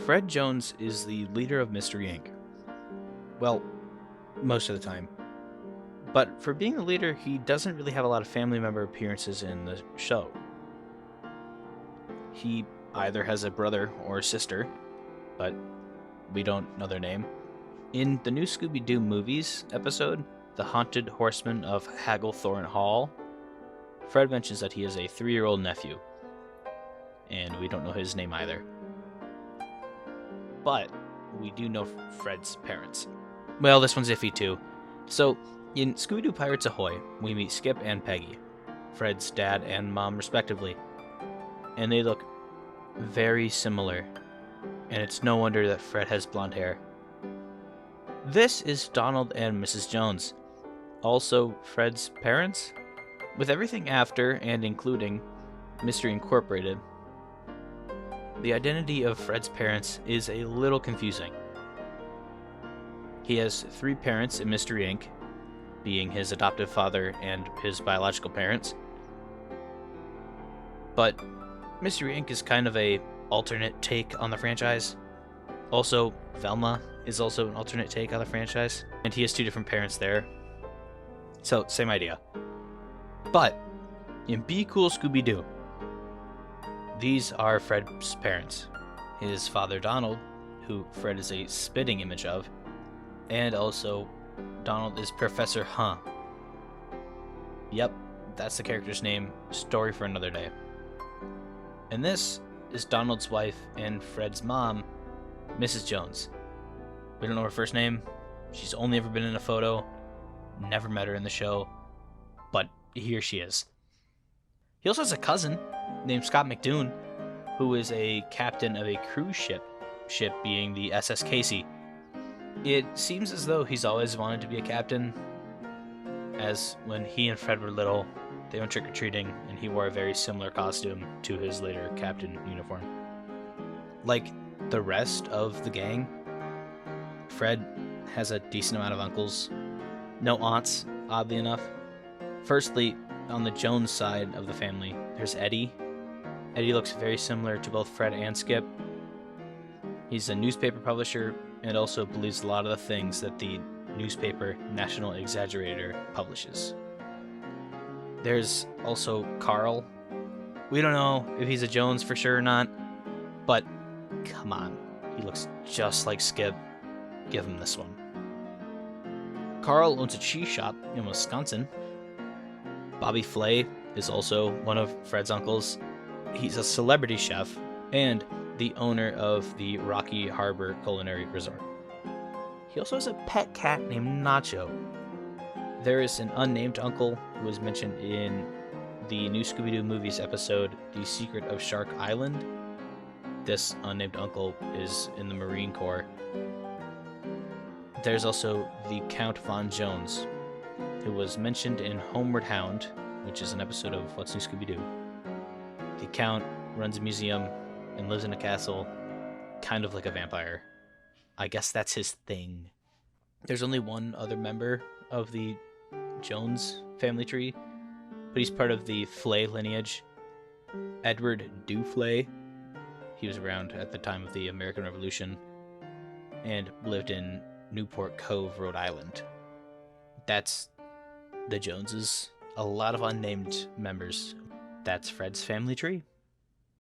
Fred Jones is the leader of Mystery Inc. Well, most of the time. But for being the leader, he doesn't really have a lot of family member appearances in the show. He either has a brother or a sister, but we don't know their name. In the new Scooby-Doo movies episode, The Haunted Horseman of Hagglethorne Hall, Fred mentions that he has a 3-year-old nephew, and we don't know his name either. But we do know Fred's parents. Well, this one's iffy too. So, in Scooby-Doo Pirates Ahoy, we meet Skip and Peggy, Fred's dad and mom respectively, and they look very similar, and it's no wonder that Fred has blonde hair. This is Donald and Mrs. Jones, also Fred's parents, with everything after and including Mystery Incorporated. The identity of Fred's parents is a little confusing. He has 3 parents in Mystery Inc., being his adoptive father and his biological parents. But Mystery Inc. is kind of a alternate take on the franchise. Also, Velma is also an alternate take on the franchise, and he has 2 different parents there. So, same idea. But in Be Cool Scooby-Doo, these are Fred's parents. His father Donald, who Fred is a spitting image of, and also Donald is Professor Huh. Yep, that's the character's name. Story for another day. And this is Donald's wife and Fred's mom, Mrs. Jones. We don't know her first name. She's only ever been in a photo. Never met her in the show. But here she is. He also has a cousin named Scott McDoon, who is a captain of a cruise ship being the SS Casey. It seems as though he's always wanted to be a captain, as when he and Fred were little, they went trick-or-treating, and he wore a very similar costume to his later captain uniform. Like the rest of the gang, Fred has a decent amount of uncles. No aunts, oddly enough. Firstly, on the Jones side of the family, there's Eddie. Eddie looks very similar to both Fred and Skip. He's a newspaper publisher and also believes a lot of the things that the newspaper National Exaggerator publishes. There's also Carl. We don't know if he's a Jones for sure or not, but come on, he looks just like Skip. Give him this one. Carl owns a cheese shop in Wisconsin. Bobby Flay is also one of Fred's uncles. He's a celebrity chef and the owner of the Rocky Harbor Culinary Resort. He also has a pet cat named Nacho. There is an unnamed uncle who was mentioned in the new Scooby-Doo movies episode, The Secret of Shark Island. This unnamed uncle is in the Marine Corps. There's also the Count Von Jones, who was mentioned in Homeward Hound, which is an episode of What's New Scooby-Doo. The Count runs a museum and lives in a castle, kind of like a vampire. I guess that's his thing. There's only one other member of the Jones family tree, but he's part of the Flay lineage. Edward Duflay. He was around at the time of the American Revolution and lived in Newport Cove, Rhode Island. That's the Joneses. A lot of unnamed members. That's Fred's family tree.